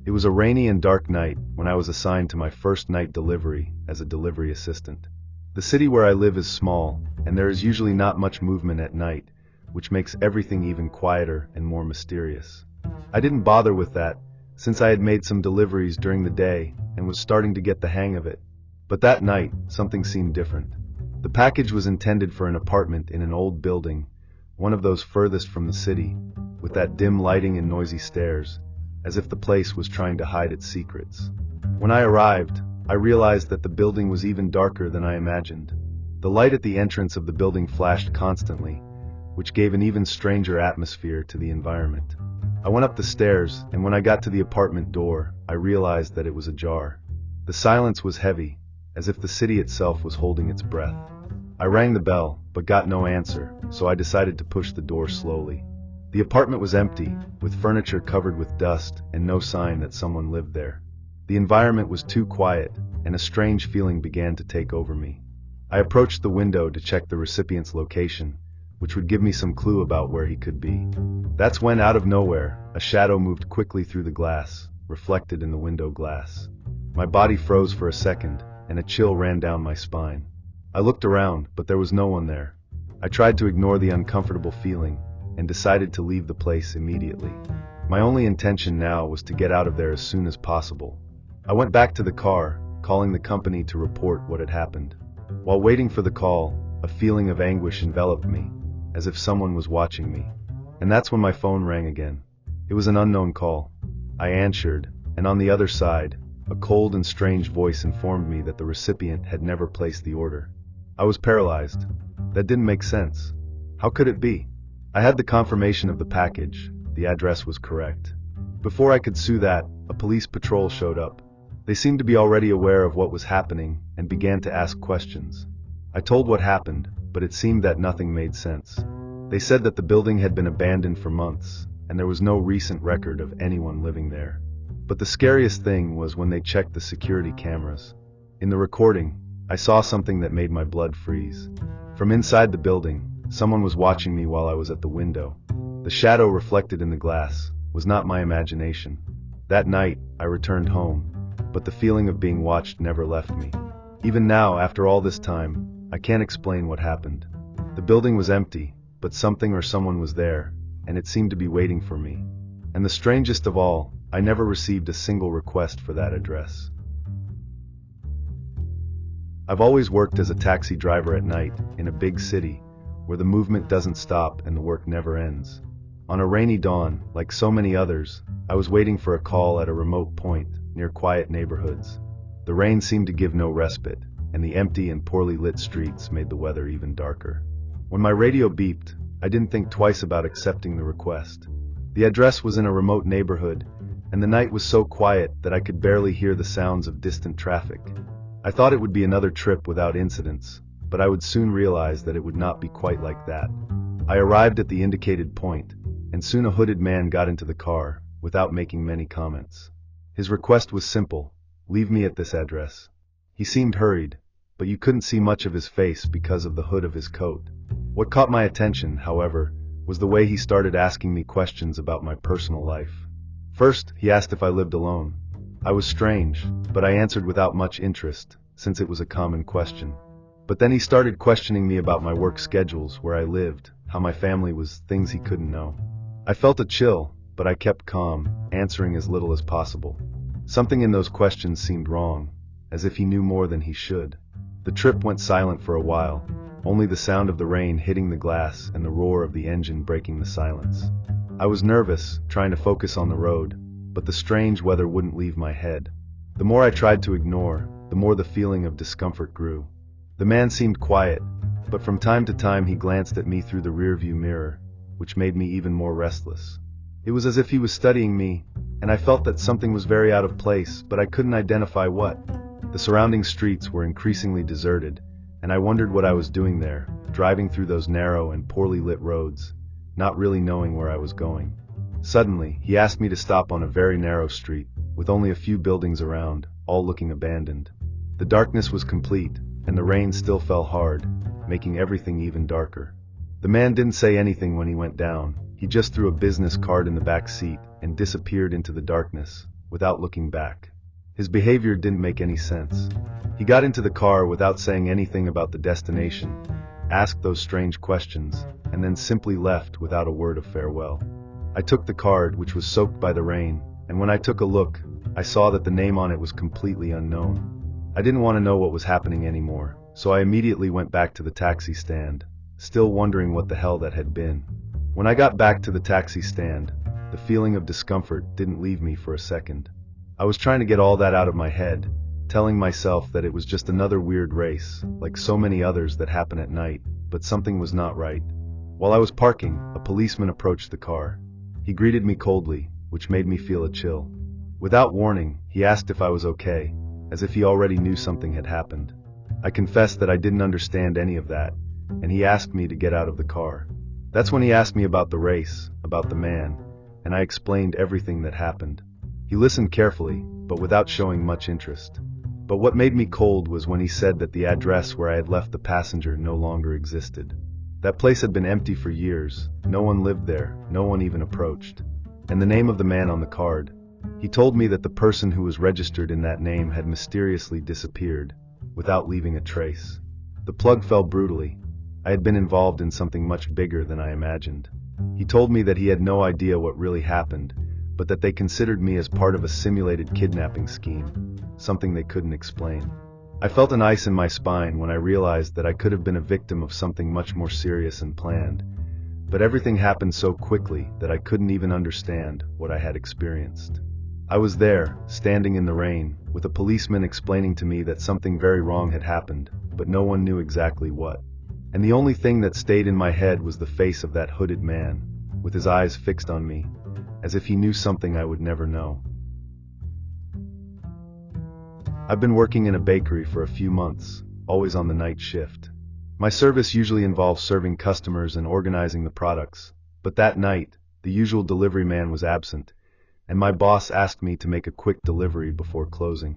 It was a rainy and dark night when I was assigned to my first night delivery as a delivery assistant. The city where I live is small, and there is usually not much movement at night, which makes everything even quieter and more mysterious. I didn't bother with that, since I had made some deliveries during the day and was starting to get the hang of it. But that night, something seemed different. The package was intended for an apartment in an old building, one of those furthest from the city, with that dim lighting and noisy stairs, as if the place was trying to hide its secrets. When I arrived, I realized that the building was even darker than I imagined. The light at the entrance of the building flashed constantly, which gave an even stranger atmosphere to the environment. I went up the stairs, and when I got to the apartment door, I realized that it was ajar. The silence was heavy, as if the city itself was holding its breath. I rang the bell, but got no answer, so I decided to push the door slowly. The apartment was empty, with furniture covered with dust and no sign that someone lived there. The environment was too quiet, and a strange feeling began to take over me. I approached the window to check the recipient's location, which would give me some clue about where he could be. That's when, out of nowhere, a shadow moved quickly through the glass, reflected in the window glass. My body froze for a second, and a chill ran down my spine. I looked around, but there was no one there. I tried to ignore the uncomfortable feeling, and decided to leave the place immediately. My only intention now was to get out of there as soon as possible. I went back to the car, calling the company to report what had happened. While waiting for the call, a feeling of anguish enveloped me, as if someone was watching me. And that's when my phone rang again. It was an unknown call. I answered, and on the other side, a cold and strange voice informed me that the recipient had never placed the order. I was paralyzed. That didn't make sense. How could it be? I had the confirmation of the package. The address was correct. Before I could sue that, a police patrol showed up. They seemed to be already aware of what was happening and began to ask questions. I told what happened, but it seemed that nothing made sense. They said that the building had been abandoned for months, and there was no recent record of anyone living there. But the scariest thing was when they checked the security cameras. In the recording, I saw something that made my blood freeze. From inside the building, someone was watching me while I was at the window. The shadow reflected in the glass was not my imagination. That night, I returned home, but the feeling of being watched never left me. Even now, after all this time, I can't explain what happened. The building was empty, but something or someone was there, and it seemed to be waiting for me. And the strangest of all, I never received a single request for that address. I've always worked as a taxi driver at night in a big city, where the movement doesn't stop and the work never ends. On a rainy dawn, like so many others, I was waiting for a call at a remote point near quiet neighborhoods. The rain seemed to give no respite, and the empty and poorly lit streets made the weather even darker. When my radio beeped, I didn't think twice about accepting the request. The address was in a remote neighborhood, and the night was so quiet that I could barely hear the sounds of distant traffic. I thought it would be another trip without incidents, but I would soon realize that it would not be quite like that. I arrived at the indicated point, and soon a hooded man got into the car, without making many comments. His request was simple: leave me at this address. He seemed hurried, but you couldn't see much of his face because of the hood of his coat. What caught my attention, however, was the way he started asking me questions about my personal life. First, he asked if I lived alone. I was strange, but I answered without much interest, since it was a common question. But then he started questioning me about my work schedules, where I lived, how my family was, things he couldn't know. I felt a chill, but I kept calm, answering as little as possible. Something in those questions seemed wrong, as if he knew more than he should. The trip went silent for a while, only the sound of the rain hitting the glass and the roar of the engine breaking the silence. I was nervous, trying to focus on the road, but the strange weather wouldn't leave my head. The more I tried to ignore, the more the feeling of discomfort grew. The man seemed quiet, but from time to time he glanced at me through the rearview mirror, which made me even more restless. It was as if he was studying me, and I felt that something was very out of place, but I couldn't identify what. The surrounding streets were increasingly deserted, and I wondered what I was doing there, driving through those narrow and poorly lit roads, not really knowing where I was going. Suddenly, he asked me to stop on a very narrow street, with only a few buildings around, all looking abandoned. The darkness was complete, and the rain still fell hard, making everything even darker. The man didn't say anything when he went down. He just threw a business card in the back seat and disappeared into the darkness, without looking back. His behavior didn't make any sense. He got into the car without saying anything about the destination, asked those strange questions, and then simply left without a word of farewell. I took the card, which was soaked by the rain, and when I took a look, I saw that the name on it was completely unknown. I didn't want to know what was happening anymore, so I immediately went back to the taxi stand, still wondering what the hell that had been. When I got back to the taxi stand, the feeling of discomfort didn't leave me for a second. I was trying to get all that out of my head, telling myself that it was just another weird race, like so many others that happen at night, but something was not right. While I was parking, a policeman approached the car. He greeted me coldly, which made me feel a chill. Without warning, he asked if I was okay, as if he already knew something had happened. I confessed that I didn't understand any of that, and he asked me to get out of the car. That's when he asked me about the race, about the man, and I explained everything that happened. He listened carefully, but without showing much interest. But what made me cold was when he said that the address where I had left the passenger no longer existed. That place had been empty for years, no one lived there, no one even approached. And the name of the man on the card. He told me that the person who was registered in that name had mysteriously disappeared, without leaving a trace. The plug fell brutally. I had been involved in something much bigger than I imagined. He told me that he had no idea what really happened, but that they considered me as part of a simulated kidnapping scheme, something they couldn't explain. I felt an ice in my spine when I realized that I could have been a victim of something much more serious and planned, but everything happened so quickly that I couldn't even understand what I had experienced. I was there, standing in the rain, with a policeman explaining to me that something very wrong had happened, but no one knew exactly what. And the only thing that stayed in my head was the face of that hooded man, with his eyes fixed on me, as if he knew something I would never know. I've been working in a bakery for a few months, always on the night shift. My service usually involves serving customers and organizing the products, but that night, the usual delivery man was absent, and my boss asked me to make a quick delivery before closing.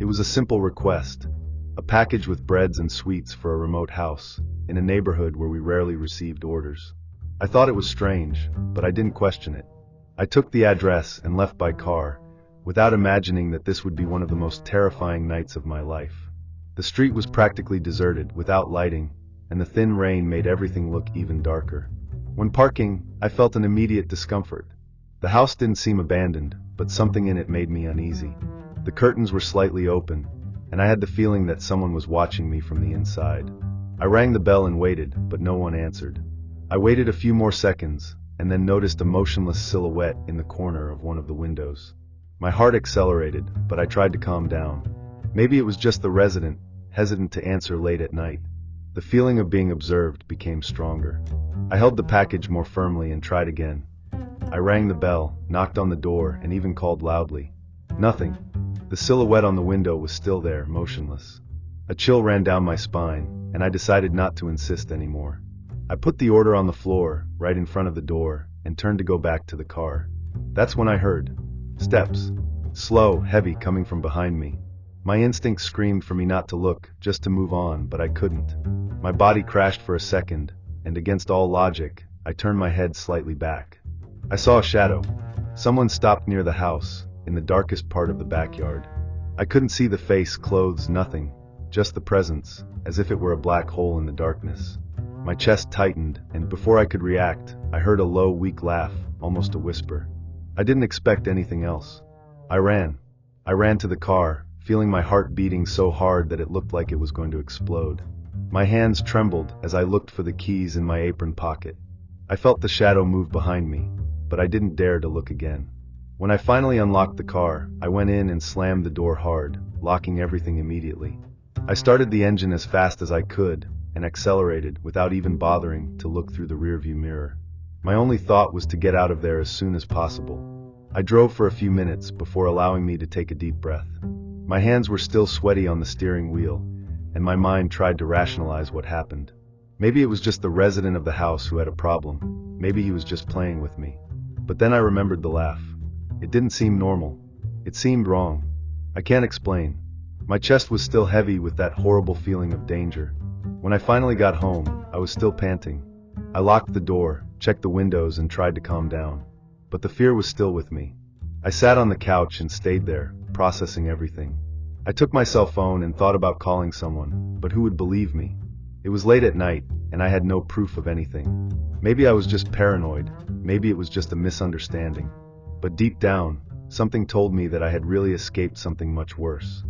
It was a simple request, a package with breads and sweets for a remote house, in a neighborhood where we rarely received orders. I thought it was strange, but I didn't question it. I took the address and left by car, without imagining that this would be one of the most terrifying nights of my life. The street was practically deserted, without lighting, and the thin rain made everything look even darker. When parking, I felt an immediate discomfort. The house didn't seem abandoned, but something in it made me uneasy. The curtains were slightly open, and I had the feeling that someone was watching me from the inside. I rang the bell and waited, but no one answered. I waited a few more seconds, and then noticed a motionless silhouette in the corner of one of the windows. My heart accelerated, but I tried to calm down. Maybe it was just the resident, hesitant to answer late at night. The feeling of being observed became stronger. I held the package more firmly and tried again. I rang the bell, knocked on the door, and even called loudly. Nothing. The silhouette on the window was still there, motionless. A chill ran down my spine, and I decided not to insist anymore. I put the order on the floor, right in front of the door, and turned to go back to the car. That's when I heard steps, slow, heavy, coming from behind me. My instinct screamed for me not to look, just to move on, but I couldn't. My body crashed for a second, and against all logic, I turned my head slightly back. I saw a shadow. Someone stopped near the house, in the darkest part of the backyard. I couldn't see the face, clothes, nothing, just the presence, as if it were a black hole in the darkness. My chest tightened, and before I could react, I heard a low, weak laugh, almost a whisper. I didn't expect anything else. I ran to the car, feeling my heart beating so hard that it looked like it was going to explode. My hands trembled as I looked for the keys in my apron pocket. I felt the shadow move behind me, but I didn't dare to look again. When I finally unlocked the car, I went in and slammed the door hard, locking everything immediately. I started the engine as fast as I could, and accelerated without even bothering to look through the rearview mirror. My only thought was to get out of there as soon as possible. I drove for a few minutes before allowing me to take a deep breath. My hands were still sweaty on the steering wheel, and my mind tried to rationalize what happened. Maybe it was just the resident of the house who had a problem. Maybe he was just playing with me. But then I remembered the laugh. It didn't seem normal. It seemed wrong. I can't explain. My chest was still heavy with that horrible feeling of danger. When I finally got home, I was still panting. I locked the door, checked the windows, and tried to calm down. But the fear was still with me. I sat on the couch and stayed there, processing everything. I took my cell phone and thought about calling someone, but who would believe me? It was late at night, and I had no proof of anything. Maybe I was just paranoid, maybe it was just a misunderstanding. But deep down, something told me that I had really escaped something much worse.